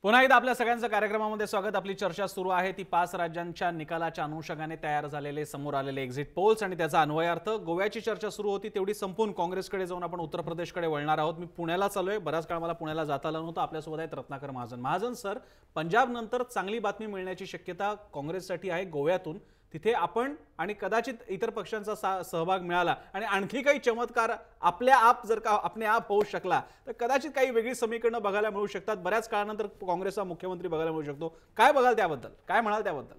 पुन्हा एकदा आपल्या सगळ्यांचं कार्यक्रमामध्ये स्वागत। आपली चर्चा सुरू आहे ती 5 राज्यांच्या निकालाच्या अनुषंगाने तयार झालेले समोर आलेले एक्झिट पोल्स आणि त्याचा अन्वयार्थ। गोव्याची चर्चा सुरू होती तेवढी संपून काँग्रेसकडे जाऊन आपण उत्तर प्रदेशकडे वळणार आहोत। मी पुण्याला चाललोय, बराच काळ मला पुण्याला जाता आलं नव्हतं। आपल्यासोबत आहेत रत्नाकर महाजन। महाजन सर, पंजाब नंतर चांगली बातमी मिळण्याची शक्यता काँग्रेससाठी आहे गोव्यातून। तिथे आपण आणि कदाचित इतर पक्षांचा सहभाग मिळाला आणि आणखी काही चमत्कार आपल्या आप जर का अपने आप होऊ शकला तर कदाचित काही वेगळी समीकरणं बघायला मिळू शकतात। बऱ्याच काळानंतर काँग्रेसचा मुख्यमंत्री बघायला मिळू शकतो। काय बघाल त्याबद्दल, काय म्हणाल त्याबद्दल?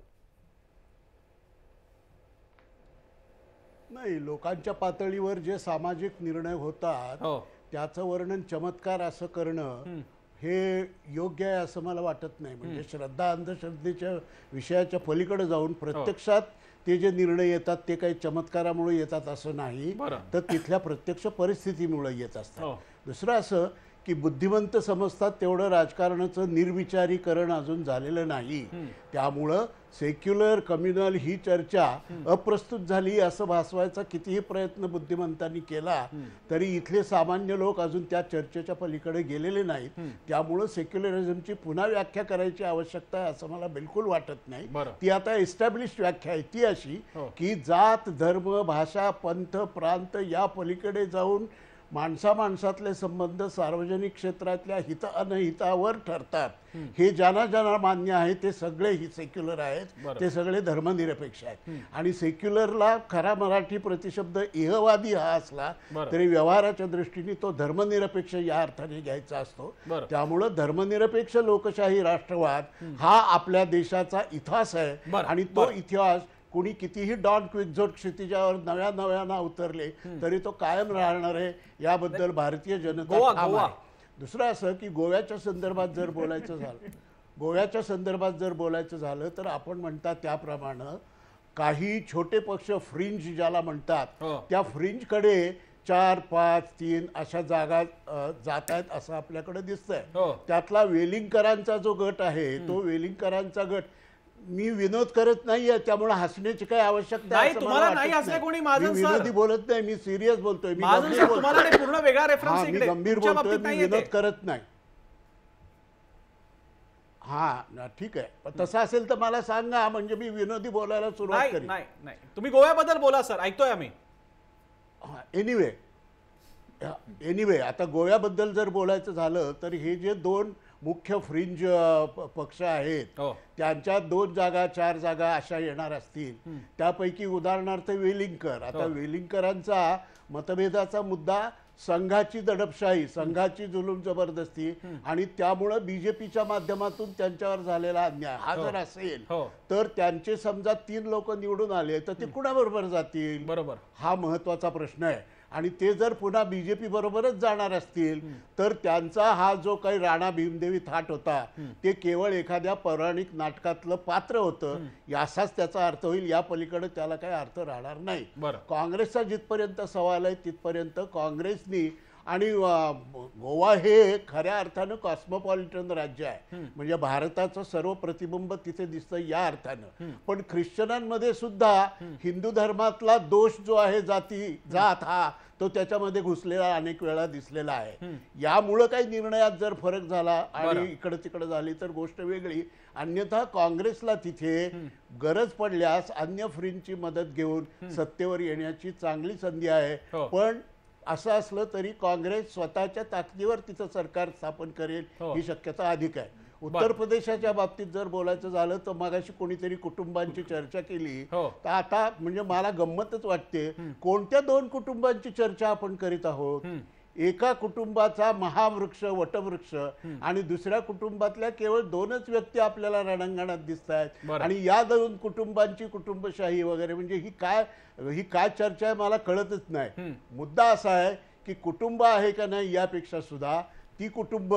नाही, लोकांच्या पातळीवर जे सामाजिक निर्णय होतात त्याचं वर्णन चमत्कार असं करणं हे योग्य आहे असं मला वाटत नाही। म्हणजे श्रद्धा अंधश्रद्धेच्या विषयाच्या पलीकडे जाऊन प्रत्यक्षात ते जे निर्णय येतात ते काही चमत्कारामुळे येतात असं नाही, तर तिथल्या प्रत्यक्ष परिस्थितीमुळे येत असतात। दुसरं असं की बुद्धिमंत समजतात तेवढं राजकारणाचं निर्विचारीकरण अजून झालेलं नाही, त्यामुळं सेक्युलर कम्युनल ही चर्चा अप्रस्तुत झाली असं भासवायचा कितीही प्रयत्न बुद्धिमंतांनी केला तरी इथले सामान्य लोक अजून त्या चर्चेच्या पलीकडे गेलेले नाहीत। त्यामुळं सेक्युलरिझमची पुन्हा व्याख्या करायची आवश्यकता आहे असं मला बिलकुल वाटत नाही। ती आता एस्टॅब्लिश्ड व्याख्या आहे ती अशी की जात धर्म भाषा पंथ प्रांत या पलीकडे जाऊन माणसा माणसातले संबंध सार्वजनिक क्षेत्रातल्या हित अनहितावर ठरतात। हे ज्यांना ज्यांना मान्य आहे ते सगळे ही सेक्युलर आहेत, ते सगळे धर्मनिरपेक्ष आहेत। आणि सेक्युलरला खरा मराठी प्रतिशब्द इहवादी हा असला तरी व्यवहाराच्या दृष्टीने तो धर्मनिरपेक्ष या अर्थाने घ्यायचा असतो। त्यामुळे धर्मनिरपेक्ष लोकशाही राष्ट्रवाद हा आपल्या देशाचा इतिहास आहे आणि तो इतिहास कोणी कितीही डॉन क्विक्झोट क्षितिजावर नव्या नव्यानं उतरले तरी तो कायम राहणार आहे याबद्दल भारतीय जनता ठाम आहे। दुसरं असं की गोव्याच्या संदर्भात जर बोलायचं झालं तर आपण म्हणतात त्याप्रमाणे काही छोटे पक्ष फ्रिंज ज्याला म्हणतात त्या फ्रिंजकडे 4, 5, 3 अशा जागा जात आहेत असं आपल्याकडे दिसतंय। त्यातला वेलिंगकरांचा जो गट आहे तो वेलिंगकरांचा गट, मी विनोद करत नाहीये त्यामुळे हसण्याची काही आवश्यकता नाही। तुम्हाला नाही हसले कोणी महाजन सर? विनोदी बोलत नाही, मी सिरियस बोलतोय। मी पूर्ण वेगळा रेफरन्स इकडे गंभीर बोलतोय, मी विनोद करत नाही। हा ठीक आहे, पण तसं असेल तर मला सांगा, म्हणजे मी विनोदी बोलायला सुरुवात करेन। नाही, तुम्ही गोव्याबद्दल बोला सर, ऐकतोय आम्ही। एनिवे आता गोव्याबद्दल जर बोलायचं झालं तर हे जे 2 मुख्य फ्रिंज पक्ष आहेत त्यांच्या 2 जागा 4 जागा अशा येणार असतील। त्यापैकी उदाहरणार्थ वेलिंगकर, आता वेलिंगकरांचा मतभेदाचा मुद्दा संघाची दडपशाही, संघाची जुलूम जबरदस्ती आणि त्यामुळे बीजेपीच्या माध्यमातून त्यांच्यावर झालेला अन्याय हा जर असेल तर त्यांचे समजा 3 लोक निवडून आले तर ते कुणाबरोबर जातील, बरोबर, हा महत्वाचा प्रश्न आहे। आणि ते जर पुन्हा बीजेपी बरोबरच जाणार असतील तर त्यांचा हा जो काही राणा भीमदेवी थाट होता ते केवळ एखाद्या पौराणिक नाटकातलं पात्र होतं याचाच त्याचा अर्थ होईल, या पलीकडे त्याला काही अर्थ राहणार नाही। काँग्रेसचा जिथपर्यंत सवाल आहे तिथपर्यंत काँग्रेसनी, आणि गोवा हे खऱ्या अर्थानं कॉस्मोपॉलिटन राज्य आहे, म्हणजे भारताचं सर्व प्रतिबिंब तिथे दिसतं या अर्थानं। पण ख्रिश्चनांमध्ये सुद्धा हिंदू धर्मातला दोष जो आहे जात हा तो त्याच्यामध्ये घुसलेला अनेक वेळा दिसलेला आहे। यामुळे काही निर्णयात जर फरक झाला आणि इकडे तिकडे झाली तर गोष्ट वेगळी, अन्यथा काँग्रेसला तिथे गरज पडल्यास अन्य फ्रिंजची मदत घेऊन सत्तेवर येण्याची चांगली संधी आहे। पण असं असलं तरी काँग्रेस स्वतःच्या ताकदीवर तिचं सरकार स्थापन करेल ही शक्यता अधिक आहे। उत्तर प्रदेशाच्या बाबतीत जर बोलायचं झालं तर मगाशी कोणीतरी कुटुंबांची चर्चा केली तर आता म्हणजे मला गंमतच वाटते, कोणत्या 2 कुटुंबांची चर्चा आपण करीत आहोत? एका कुटुंबाचा महावृक्ष वटवृक्ष आणि दुसऱ्या कुटुंबातल्या केवळ 2च व्यक्ती आपल्याला रणांगणात दिसत आहेत आणि या 2 कुटुंबांची कुटुंबशाही वगैरे, म्हणजे ही काय चर्चा आहे मला कळतच नाही। मुद्दा असा आहे की कुटुंब आहे का नाही यापेक्षा सुद्धा ती कुटुंब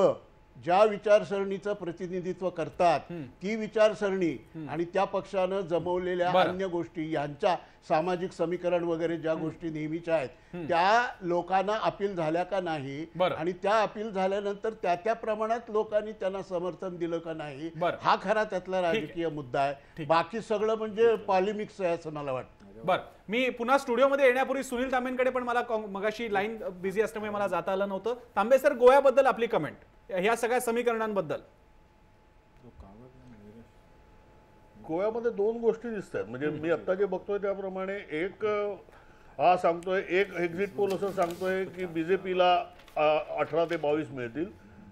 ज्या विचारसरणीचं प्रतिनिधित्व करतात ती विचारसरणी आणि त्या पक्षानं जमवलेल्या अन्य गोष्टी यांच्या सामाजिक समीकरण वगैरे ज्या गोष्टी नेहमीच्या आहेत त्या लोकांना अपील झाल्या का नाही आणि त्या अपील झाल्यानंतर त्या प्रमाणात लोकांनी त्यांना समर्थन दिलं का नाही हा खरा त्यातला राजकीय मुद्दा आहे. बाकी सगळं म्हणजे पॉलिमिक्स आहे असं मला वाटतं. बर, मी पुन्हा स्टुडिओमध्ये येण्यापूर्वी सुनील तांबेंकडे पण मला मगाशी लाईन बिझी असल्यामुळे मला जाता आलं नव्हतं. तांबे सर, गोव्याबद्दल आपली कमेंट ह्या सगळ्या समीकरणांबद्दल. गोव्यामध्ये दोन गोष्टी दिसत आहेत. म्हणजे मी आता जे बघतोय त्याप्रमाणे एक हा सांगतोय, एक एक्झिट पोल असं सांगतोय की बीजेपीला 18 ते 22 मिळतील.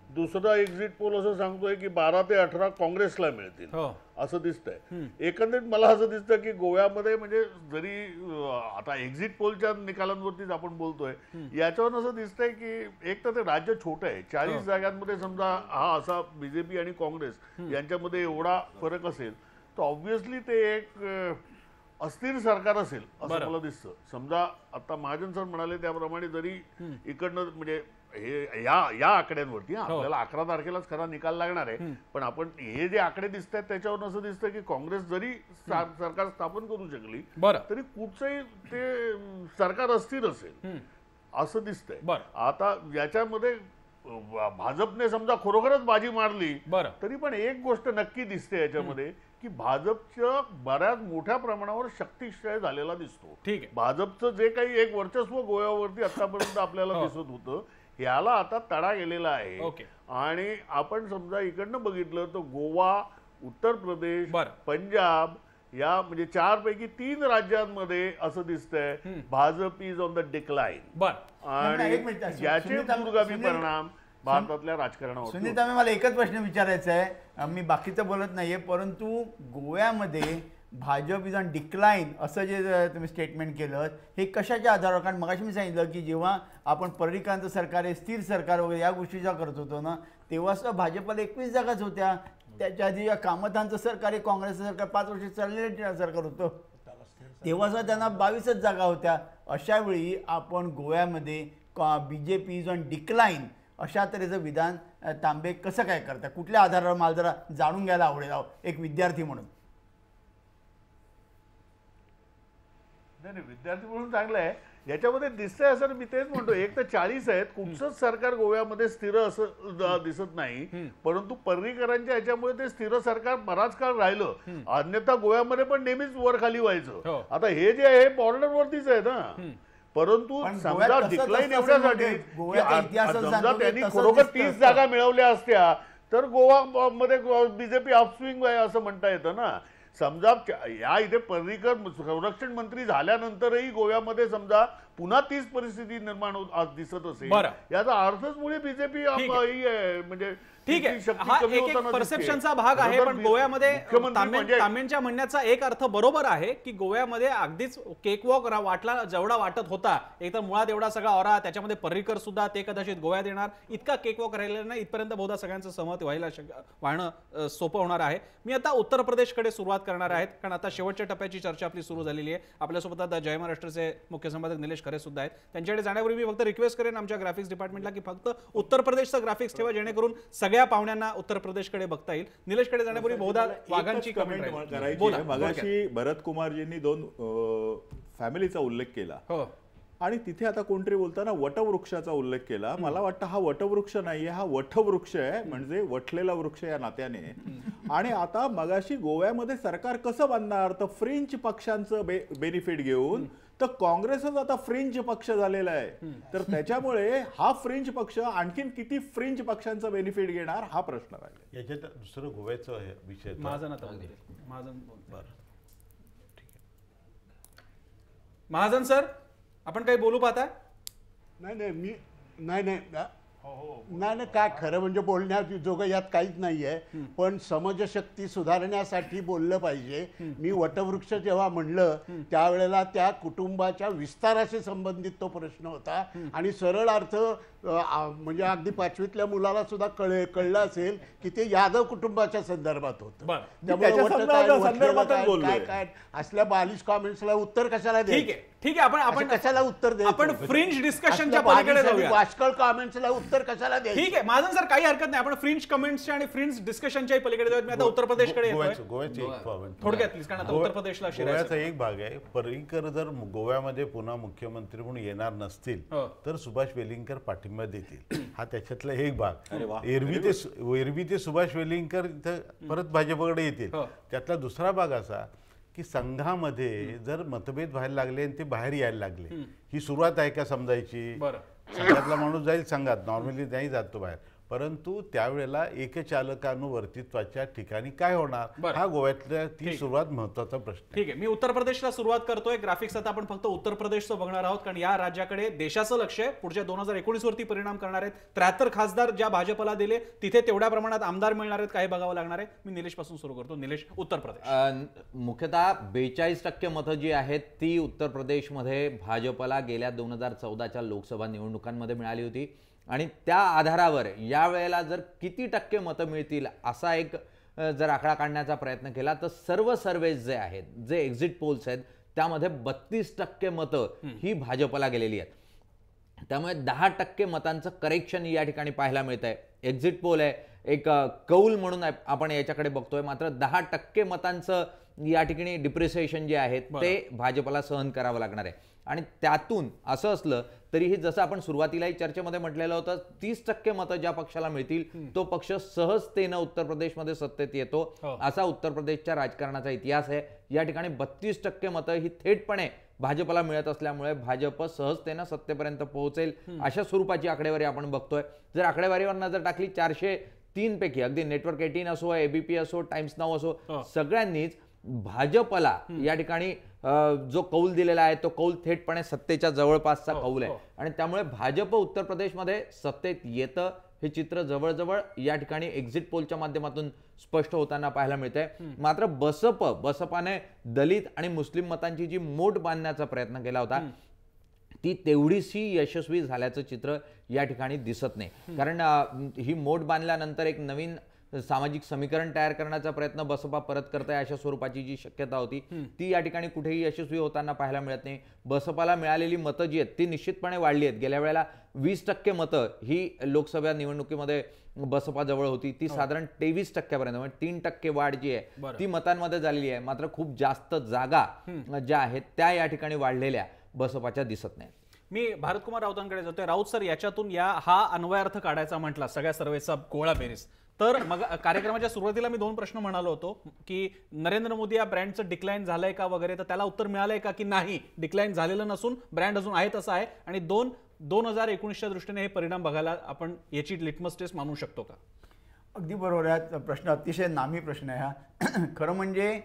दुसरा एक्झिट पोल असं सांगतोय की 12 ते 18 काँग्रेसला मिळतील असं दिसतंय. एकंदरीत मला असं दिसतं की गोव्यामध्ये म्हणजे जरी आता एक्झिट पोलच्या निकालांवरतीच आपण बोलतोय, याच्यावर असं दिसतंय की एक तर ते राज्य छोटं आहे. 40 जागांमध्ये समजा हा असा बीजेपी आणि काँग्रेस यांच्यामध्ये एवढा फरक असेल तर ऑब्व्हियसली ते एक अस्थिर सरकार असेल असं मला दिसतं. समजा आता महाजन सर म्हणाले त्याप्रमाणे जरी इकडनं म्हणजे हे या आकड्यांवरती आपल्याला 11 तारखेलाच खरा निकाल लागणार आहे, पण आपण हे जे आकडे दिसत आहेत त्याच्यावर असं दिसतं की काँग्रेस जरी सरकार स्थापन करू शकली तरी कुठचंही ते सरकार अस्थिर असेल असं दिसतंय. आता याच्यामध्ये भाजपने समजा खरोखरच बाजी मारली तरी पण एक गोष्ट नक्की दिसते याच्यामध्ये की भाजपच्या बऱ्याच मोठ्या प्रमाणावर शक्तिक्षय झालेला दिसतो. भाजपचं जे काही एक वर्चस्व गोव्यावरती आतापर्यंत आपल्याला दिसत होतं याला आता तडा गेलेला आहे. आणि आपण समजा इकडनं बघितलं तर गोवा, उत्तर प्रदेश, पंजाब या म्हणजे 4 पैकी 3 राज्यांमध्ये असं दिसतंय Bhajap is on the decline आणि याचे दूरगामी परिणाम भारतातल्या राजकारणावर. सुनीता, मला एकच प्रश्न विचारायचा आहे. मी बाकीचं बोलत नाहीये, परंतु गोव्यामध्ये भाजप इज ऑन डिक्लाइन असं जे तुम्ही स्टेटमेंट केलं हे कशाच्या आधारावर? कारण मगाशी मी सांगितलं की जेव्हा आपण पर्रिकरांचं सरकार आहे, स्थिर सरकार वगैरे या गोष्टीचा करत होतो ना, तेव्हा सुद्धा भाजपला 21 जागाच होत्या. त्याच्या आधी कामतांचं सरकार आहे, काँग्रेसचं सरकार 5 वर्ष चाललेलं सरकार होतं, तेव्हा सुद्धा त्यांना 22च जागा होत्या. अशा वेळी आपण गोव्यामध्ये बीजेपी इज ऑन डिक्लाइन अशा तऱ्हेचं विधान तांबे कसं काय करता? कुठल्या आधारावर मला जरा जाणून घ्यायला आवडेल एक विद्यार्थी म्हणून. नाही, विद्यार्थी म्हणून चांगलं आहे. याच्यामध्ये दिसतंय असं मी तेच म्हणतो, एक तर 40 आहेत, कुठचंच सरकार गोव्यामध्ये स्थिर असं दिसत नाही, परंतु पर्रिकरांच्या याच्यामुळे ते स्थिर सरकार बराच काळ राहिलं. अन्यथा गोव्यामध्ये पण नेहमीच वर खाली व्हायचं. आता हे जे आहे बॉर्डरवरतीच आहे ना, परंतु समजा डिक्लाइन एवढ्यासाठी समजा त्यांनी खरोखर 30 जागा मिळवल्या असत्या तर गोवा मध्ये बीजेपी अपस्विंग आहे असं म्हणता येतं ना. समजा या इथे पर्रिकर संरक्षण मंत्री झाल्यानंतरही गोव्यामध्ये समजा पुन्हा तीच परिस्थिती निर्माण होत दिसत असेल, याचा अर्थच मुळे बीजेपी म्हणजे ठीक आहे, हा एक परसेप्शनचा भाग आहे. पण गोव्यामध्ये तांबेंच्या म्हणण्याचा एक अर्थ बरोबर आहे की गोव्यामध्ये अगदीच केकवॉक वाटला जेवढा वाटत होता, एक तर मुळात एवढा सगळा ऑरा, त्याच्यामध्ये पर्रिकर सुद्धा ते कदाचित गोव्यात येणार इतका केकवॉक राहिलेला नाही. इथपर्यंत बहुधा सगळ्यांचं सहमत वाहणं सोपं होणार आहे. मी आता उत्तर प्रदेशकडे सुरुवात करणार आहेत, कारण आता शेवटच्या टप्प्याची चर्चा आपली सुरू झालेली आहे. आपल्यासोबत आता जय महाराष्ट्रचे मुख्य संपादक निलेश खरे सुद्धा आहेत. त्यांच्याकडे जाण्यापूर्वी मी फक्त रिक्वेस्ट करेन आमच्या ग्राफिक्स डिपार्टमेंटला की फक्त उत्तर प्रदेशचं ग्राफिक्स ठेवा, जेणेकरून सगळ्या पाहुण्यांना उत्तर प्रदेशकडे बघता येईल. निलेशकडे जाण्यापूर्वी बहुधा वाघांची कमेंट करायची आहे. मगाशी भरत कुमारजींनी 2 फॅमिलीचा उल्लेख केला आणि तिथे आता कोणतरी बोलताना वटवृक्षाचा उल्लेख केला. मला वाटतं हा वटवृक्ष नाहीये, हा वटवृक्ष आहे, म्हणजे वठलेला वृक्ष या नात्याने. आणि आता मगाशी गोव्यामध्ये सरकार कसं बांधणार, तर फ्रेंच पक्षांचं बेनिफिट घेऊन, तर काँग्रेसच आता फ्रेंच पक्ष झालेला आहे. तर त्याच्यामुळे हा फ्रेंच पक्ष आणखीन किती फ्रेंच पक्षांचं बेनिफिट घेणार हा प्रश्न राहिला. याच्यात दुसरं गोव्याचा विषय महाजन सर, आपण काही बोलू पाहता? नाही काय खरं म्हणजे बोलण्याजोगं यात काहीच नाहीये, पण समजशक्ती सुधारण्यासाठी बोललं पाहिजे. मी वटवृक्ष जेव्हा म्हणलं त्यावेळेला त्या कुटुंबाच्या विस्ताराशी संबंधित तो प्रश्न होता आणि सरळ अर्थ म्हणजे अगदी 5वीतल्या मुलाला सुद्धा कळलं असेल की ते यादव कुटुंबाच्या संदर्भात होतं. त्यामुळे काय असल्या बालिश कॉमेंट्सला उत्तर कशाला द्यायचं? ठीक आहे, आपण कशाला उत्तर द्यायचं? आपण फ्रिंज डिस्कशनच्या पलीकडे जाऊया. वाशकळ कॉमेंट्सला उत्तर उत्तर कशाला द्यायचं? ठीक आहे माझं सर काही हरकत नाही. आपण फ्रिंज कमेंट्सच्या आणि फ्रिंज डिस्कशनच्या पलीकडे जाऊयात. मी आता उत्तर प्रदेशकडे येतोय गोव्याची एक point. थोडक्यात प्लीज, कारण आता उत्तर प्रदेशला शिरायचं. गोव्याचा एक भाग आहे. पर्रिकर जर गोव्यामध्ये पुन्हा मुख्यमंत्री म्हणून येणार नसतील तर सुभाष वेलिंगकर पाठिंबा देतील. हा त्याच्यातला एक भाग. एरवी ते सुभाष वेलिंगकर इथं परत भाजपकडे येतील. त्यातला दुसरा भाग असा की संघामध्ये जर मतभेद व्हायला लागले आणि ते बाहेर यायला लागले, ही सुरुवात आहे का समजायची? संघातला माणूस जाईल संघात, नॉर्मली नाही जात तो बाहेर, परंतु त्यावेळेला एकचालकानुवर्तित्वाच्या ठिकाणी काय होणार, हा गोव्यातल्या ती सुरुवात महत्वाचा प्रश्न. ठीक आहे, मी उत्तर प्रदेशला सुरुवात करतोय. ग्राफिक्स आता आपण फक्त उत्तर प्रदेशचं बघणार आहोत, कारण या राज्याकडे देशाचं लक्ष आहे. पुढच्या 2019 वरती परिणाम करणार आहेत. 73 खासदार ज्या भाजपला दिले तिथे तेवढ्या प्रमाणात आमदार मिळणार आहेत, काही बघावं लागणार आहे. मी निलेश पासून सुरू करतो. निलेश, उत्तर प्रदेश. मुख्यतः 42% मतं जी आहेत ती उत्तर प्रदेशमध्ये भाजपला गेल्या 2014च्या लोकसभा निवडणुकांमध्ये मिळाली होती, आणि त्या आधारावर यावेळेला जर किती टक्के मतं मिळतील असा एक जर आकडा काढण्याचा प्रयत्न केला तर सर्व सर्वेज जे आहेत, जे एक्झिट पोल्स आहेत, त्यामध्ये 32% मतं ही भाजपला गेलेली आहेत. त्यामुळे 10% मतांचं करेक्शन या ठिकाणी पाहायला मिळत आहे. एक्झिट पोल आहे, एक कौल म्हणून आपण याच्याकडे बघतोय, मात्र 10% मतांचं या ठिकाणी डिप्रिसिएशन जे आहे ते भाजपला सहन करावं लागणार आहे. आणि त्यातून असं असलं तरीही जसं आपण सुरुवातीलाही चर्चेमध्ये म्हटलेलं होतं, 30% मतं ज्या पक्षाला मिळतील तो पक्ष सहजतेनं उत्तर प्रदेशमध्ये सत्तेत येतो, असा उत्तर प्रदेशच्या राजकारणाचा इतिहास आहे. या ठिकाणी 32% मतं ही थेटपणे भाजपला मिळत असल्यामुळे भाजप सहजतेनं सत्तेपर्यंत पोहोचेल अशा स्वरूपाची आकडेवारी आपण बघतोय. जर आकडेवारीवर नजर टाकली, 403 पैकी अगदी नेटवर्क 18 असो, एबीपी असो, टाइम्स नाऊ असो, सगळ्यांनीच भाजपला या ठिकाणी जो कौल दिलेला आहे तो कौल थेटपणे सत्तेच्या जवळपासचा कौल आहे. आणि त्यामुळे भाजप उत्तर प्रदेशमध्ये सत्तेत येतं हे चित्र जवळजवळ या ठिकाणी एक्झिट पोलच्या माध्यमातून स्पष्ट होताना पाहायला मिळतंय. मात्र बसपाने दलित आणि मुस्लिम मतांची जी मोठ बांधण्याचा प्रयत्न केला होता ती तेवढीशी यशस्वी झाल्याचं चित्र या ठिकाणी दिसत नाही. कारण ही मोठ बांधल्यानंतर एक नवीन सामाजिक समीकरण तयार करण्याचा प्रयत्न बसपा परत करताय अशा स्वरूपाची जी शक्यता होती ती या ठिकाणी कुठेही यशस्वी होताना पाहायला मिळत नाही. बसपाला मिळालेली मतं जी आहेत ती निश्चितपणे वाढली आहेत. गेल्या वेळेला 20% मतं ही लोकसभा निवडणुकीमध्ये बसपा जवळ होती, ती साधारण 23% म्हणजे 3% वाढ जी आहे ती मतांमध्ये झालेली आहे. मात्र खूप जास्त जागा ज्या आहेत त्या या ठिकाणी वाढलेल्या बसपाच्या दिसत नाही. मी भारतकुमार राऊतांकडे जातोय. राऊत सर, याच्यातून हा अन्वयार्थ काढायचा म्हटला सगळ्या सर्वेचा गोळा बेरीज, तर मग कार्यक्रमाच्या सुरुवातीला मी 2 प्रश्न म्हणालो होतो की नरेंद्र मोदी या ब्रँडचं डिक्लाइन झालंय का वगैरे, तर त्याला उत्तर मिळालंय का की नाही, डिक्लाइन झालेलं नसून ब्रँड अजून आहे तसं आहे. आणि 2019च्या दृष्टीने हे परिणाम बघायला आपण याची लिटमस टेस्ट मानू शकतो का? अगदी बरोबर आहे. प्रश्न अतिशय नामी प्रश्न आहे हा. खरं म्हणजे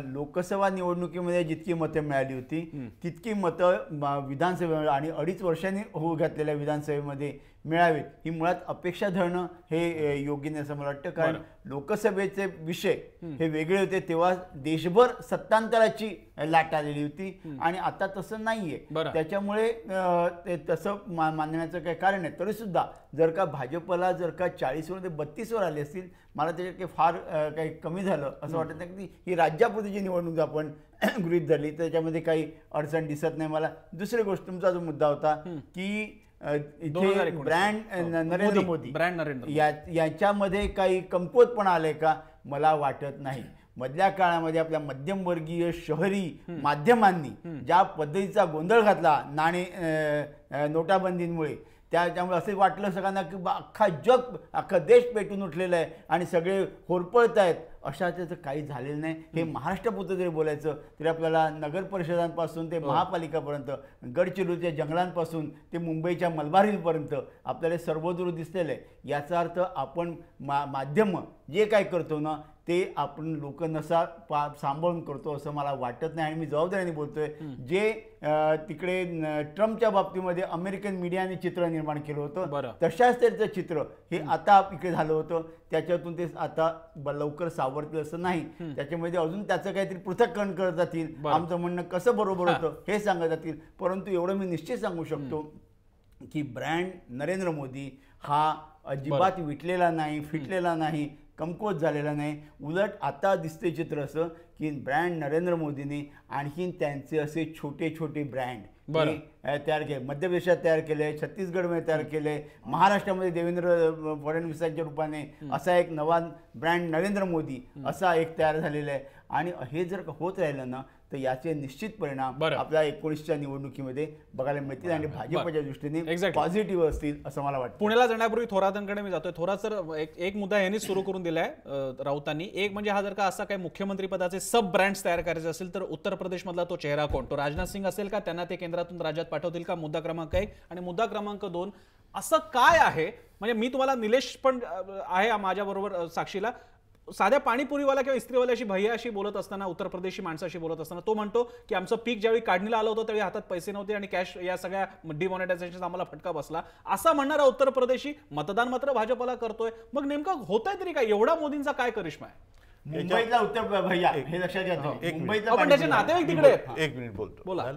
लोकसभा निवडणुकीमध्ये जितकी मतं मिळाली होती तितकी मतं विधानसभेमध्ये आणि 2.5 वर्षांनी होऊ घातलेल्या विधानसभेमध्ये मिळावीत ही मुळात अपेक्षा धरणं हे योग्य नाही असं मला वाटतं. कारण लोकसभेचे विषय हे वेगळे होते, तेव्हा देशभर सत्तांतराची लाट आलेली होती आणि आता तसं नाहीये. त्याच्यामुळे तसं मानण्याचं काही कारण आहे. तरी सुद्धा जर का भाजपला जर का 40 वर 32 वर आले असतील, मला त्याच्यात काही फार काही कमी झालं असं वाटत नाही. की ही राज्यापुरतीची निवडणूक आपण गृहीत धरली त्याच्यामध्ये काही अडचण दिसत नाही मला. दुसरी गोष्ट, तुमचा जो मुद्दा होता की इथे ब्रँड नरेंद्र मोदी याच्यामध्ये काही कमकुवतपणा आलंय का, मला वाटत नाही. मधल्या काळामध्ये आपल्या मध्यमवर्गीय शहरी माध्यमांनी ज्या पद्धतीचा गोंधळ घातला नोटाबंदीमुळे, त्यामुळे असं वाटलं सगळ्यांना की अख्खा जग, अख्खा देश पेटून उठलेला आहे आणि सगळे होरपळत आहेत. अशा त्याचं काही झालेलं नाही. हे महाराष्ट्रापुरतं जरी बोलायचं तरी आपल्याला नगर परिषदांपासून ते महापालिकापर्यंत, गडचिरोलीच्या जंगलांपासून ते मुंबईच्या मलबार हिलपर्यंत आपल्याला सर्वदूर दिसलेलं आहे. याचा अर्थ आपण माध्यम जे काय करतो ना ते आपण लोक नसा सांभाळून करतो असं मला वाटत नाही. आणि मी जबाबदारीने बोलतोय, जे तिकडे ट्रम्पच्या बाबतीमध्ये अमेरिकन मीडियाने चित्र निर्माण केलं होतं तशाच त्याचं चित्र हे आता इकडे झालं होतं. त्याच्यातून ते आता लवकर सावरतील असं नाही. त्याच्यामध्ये अजून त्याचं काहीतरी पृथक्करण करत जातील, आमचं म्हणणं कसं बरोबर होतं हे सांगत जातील. परंतु एवढं मी निश्चित सांगू शकतो की ब्रँड नरेंद्र मोदी हा अजिबात विटलेला नाही, फिटलेला नाही, कमकुवत झालेला नाही. उलट आता दिसते चित्र असं की ब्रँड नरेंद्र मोदीने आणखीन त्यांचे असे छोटे छोटे ब्रँड तयार केले, मध्य प्रदेशात तयार केले, छत्तीसगडमध्ये तयार केले, महाराष्ट्रामध्ये देवेंद्र फडणवीसांच्या रूपाने असा एक नवा ब्रँड नरेंद्र मोदी असा एक तयार झालेला आहे. आणि हे जर होत राहिलं ना तर याचे निश्चित परिणाम आपल्या 19च्या निवडणुकीमध्ये बघायला मिळतील आणि भाजपच्या दृष्टीने पॉझिटिव्ह असतील असं मला वाटतं. पुण्याला जाण्यापूर्वी थोरातांकडे मी जातोय. थोरात सर, एक मुद्दा यांनीच सुरू करून दिलाय राऊतांनी. एक म्हणजे हा जर का असा काही मुख्यमंत्री पदाचे सब ब्रँड्स तयार करायचे असेल तर उत्तर प्रदेशमधला तो चेहरा कोण? तो राजनाथ सिंग असेल का? त्यांना ते केंद्रातून राज्यात पाठवतील का? मुद्दा क्रमांक 1. आणि मुद्दा क्रमांक 2, असं काय आहे, म्हणजे मी तुम्हाला, निलेश पण आहे माझ्या बरोबर साक्षीला, साध्या पाणीपुरीवाला किंवा इस्त्रीवाल्याशी भैयाशी बोलत असताना, उत्तर प्रदेशी माणसाशी बोलत असताना तो म्हणतो की आमचं पीक ज्यावेळी काढणीला आलं होतं त्यावेळी हातात पैसे नव्हते आणि कॅश, या सगळ्या डिमॉनिटायझेशनचा आम्हाला फटका बसला, असा म्हणणारा उत्तर प्रदेशी मतदान मात्र भाजपला करतोय. मग नेमकं होतंय तरी काय? एवढा मोदींचा काय करिश्मा आहे? मुंबईतला उत्तर भैया हे लक्षात घ्या, मुंबईतला पण त्याचे नातेवाईक तिकडे आहेत. एक मिनिट बोलतो. बोला.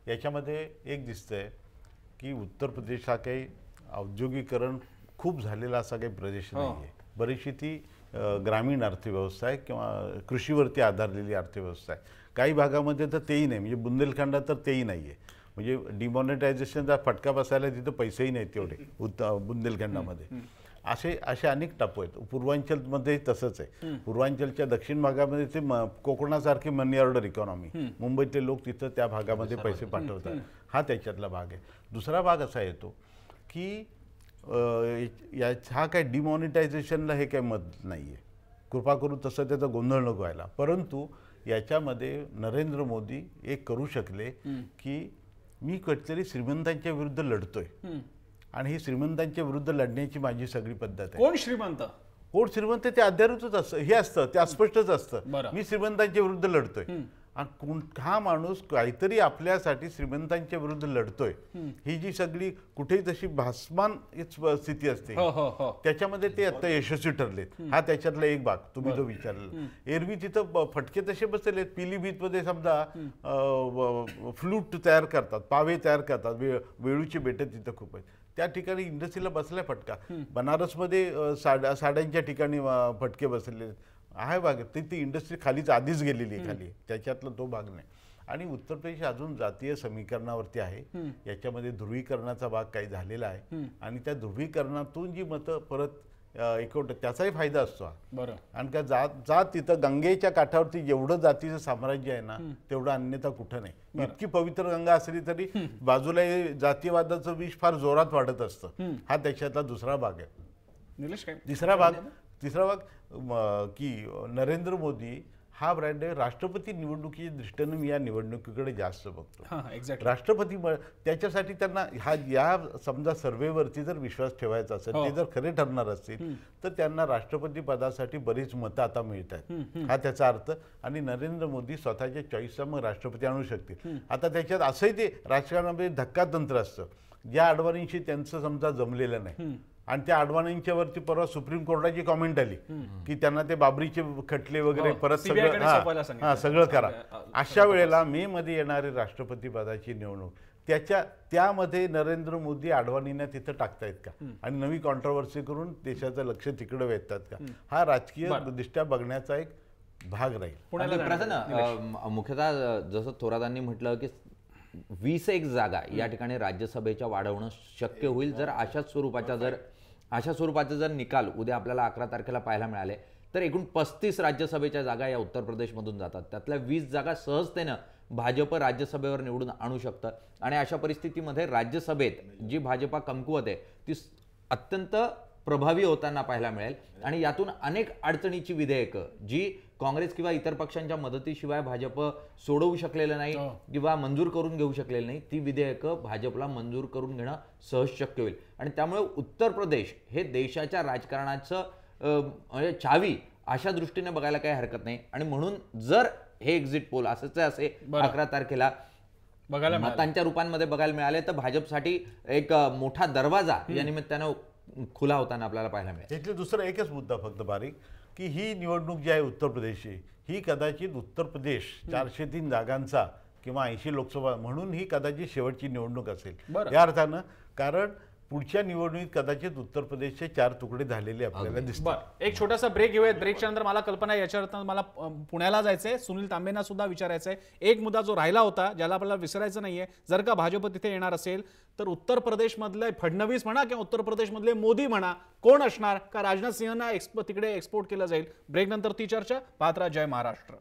याच्यामध्ये एक दिसतंय की उत्तर प्रदेश हा काही औद्योगिकरण खूप झालेला असा काही प्रदेश नाही आहे. बरीचशी ती ग्रामीण अर्थव्यवस्था आहे किंवा कृषीवरती आधारलेली अर्थव्यवस्था आहे. काही भागामध्ये तर तेही नाही, म्हणजे बुंदेलखंडात तर तेही नाही आहे. म्हणजे डिमॉनिटायझेशनचा फटका बसायला तिथं पैसेही नाहीत तेवढे बुंदेलखंडामध्ये. असे अनेक टापू आहेत. पूर्वांचलमध्ये तसंच आहे. पूर्वांचलच्या दक्षिण भागामध्ये ते कोकणासारखी मनी ऑर्डर इकॉनॉमी, मुंबईतले लोक तिथं त्या भागामध्ये पैसे पाठवतात. हा त्याच्यातला भाग आहे. दुसरा भाग असा येतो की हा काय डिमॉनिटायझेशनला हे काही मत नाही आहे. कृपा करून तसं त्याचा गोंधळ नको व्हायला. परंतु याच्यामध्ये नरेंद्र मोदी एक करू शकले की मी कुठेतरी श्रीमंतांच्या विरुद्ध लढतोय आणि ही श्रीमंतांच्या विरुद्ध लढण्याची माझी सगळी पद्धत आहे. कोण श्रीमंत? कोण श्रीमंत ते अध्यारूतच असतं, हे असतं, ते अस्पष्टच असतं. मी श्रीमंतांच्या विरुद्ध लढतोय आणि हा माणूस काहीतरी आपल्यासाठी श्रीमंतांच्या विरुद्ध लढतोय, ही जी सगळी कुठेही तशी भासमान स्थिती असते त्याच्यामध्ये ते आता यशस्वी ठरलेत. हा त्याच्यातला एक भाग तुम्ही जो विचारला. एरवी तिथं फटके तसे बसलेत. पिलीभीतमध्ये समजा फ्लूट तयार करतात, पावे तयार करतात, वेळूची बेटं तिथं खूप आहेत. त्या ठिकाणी इंडस्ट्रीला बसलाय फटका. बनारसमध्ये साड्यांच्या ठिकाणी फटके बसलेले आहे. भाग ती इंडस्ट्री खालीच आधीच गेलेली आहे खाली, त्याच्यातला तो भाग नाही. आणि उत्तर प्रदेश अजून जातीय समीकरणावरती आहे. याच्यामध्ये ध्रुवीकरणाचा भाग काही झालेला आहे आणि त्या ध्रुवीकरणातून जी मतं परत एकवट त्याचाही फायदा असतो. बरं. आणि का जात तिथं गंगेच्या काठावरती जेवढं जातीचं साम्राज्य आहे ना तेवढं अन्यथा कुठं नाही. इतकी पवित्र गंगा असली तरी बाजूला जातीवादाचं विष फार जोरात वाढत असतं. हा त्याच्यातला दुसरा भाग आहे. निलेश काय? तिसरा भाग की नरेंद्र मोदी हा ब्रँड आहे. राष्ट्रपती निवडणुकीच्या दृष्टीने मी या निवडणुकीकडे जास्त बघतो. राष्ट्रपती त्याच्यासाठी त्यांना या समजा सर्वेवरती जर विश्वास ठेवायचा असेल, ते जर खरे ठरणार असतील तर त्यांना राष्ट्रपती पदासाठी बरीच मतं आता मिळत आहेत. हा त्याचा अर्थ. आणि नरेंद्र मोदी स्वतःच्या चॉईसचा मग राष्ट्रपती आणू शकतील. आता त्याच्यात असंही ते राजकारणामध्ये धक्कातंत्र असतं. ज्या अडवाणींशी त्यांचं समजा जमलेलं नाही आणि त्या अडवाणींच्या वरती परवा सुप्रीम कोर्टाची कॉमेंट आली की त्यांना ते बाबरीचे खटले वगैरे परत सगळं करा. अशा वेळेला मे मध्ये येणारी राष्ट्रपती पदाची निवडणूक त्यामध्ये नरेंद्र मोदी अडवाणींना तिथं टाकतायत का आणि नवी कॉन्ट्रोवर्सी करून देशाचं लक्ष तिकडे वेधतात का? हा राजकीय दृष्ट्या बघण्याचा एक भाग राहील. मुख्यतः जसं थोरातांनी म्हटलं की 21 जागा या ठिकाणी राज्यसभेच्या वाढवणं शक्य होईल जर अशा स्वरूपाचे जर निकाल उद्या आपल्याला 11 तारखेला पाहायला मिळाले तर एकूण 35 राज्यसभेच्या जागा या उत्तर प्रदेशमधून जातात. त्यातल्या 20 जागा सहजतेनं भाजप राज्यसभेवर निवडून आणू शकतं आणि अशा परिस्थितीमध्ये राज्यसभेत जी भाजपा कमकुवत आहे ती अत्यंत प्रभावी होताना पाहायला मिळेल आणि यातून अनेक अडचणीची विधेयकं जी काँग्रेस किंवा इतर पक्षांच्या मदतीशिवाय भाजप सोडवू शकलेलं नाही किंवा मंजूर करून घेऊ शकलेलं नाही, ती विधेयकं भाजपला मंजूर करून घेणं सहज शक्य होईल. आणि त्यामुळे उत्तर प्रदेश हे देशाच्या राजकारणाचं चावी अशा दृष्टीने बघायला काही हरकत नाही. आणि म्हणून जर हे एक्झिट पोल असंच असे 11 तारखेला मतांच्या रूपांमध्ये बघायला मिळाले तर भाजपसाठी एक मोठा दरवाजा या निमित्तानं खुला होताना आपल्याला पाहायला मिळेल. यातले दुसरा एकच मुद्दा फक्त बारीक की ही निवडणूक जी आहे उत्तर प्रदेशची ही कदाचित उत्तर प्रदेश 403 जागांचा किंवा 80 लोकसभा म्हणून ही कदाचित शेवटची निवडणूक असेल या अर्थानं. कारण पुढच्या निवडणुकीत कदाचित उत्तर प्रदेशचे 4 तुकडे झालेले आपल्याला दिसतात. बरं, एक छोटासा ब्रेक घेऊयात. ब्रेकच्या नंतर मला कल्पना आहे, याच्यावर मला पुण्याला जायचंय, सुनील तांबेंना सुद्धा विचारायचंय. एक मुद्दा जो राहिला होता, ज्याला आपल्याला विसरायचं नाहीये, जर का भाजप तिथे येणार असेल तर उत्तर प्रदेशमधले फडणवीस म्हणा किंवा उत्तर प्रदेशमधले मोदी म्हणा, कोण असणार? का राजनाथ सिंहांना तिकडे एक्सपोर्ट केलं जाईल? ब्रेक नंतर ती चर्चा. पाहत राहा जय महाराष्ट्र.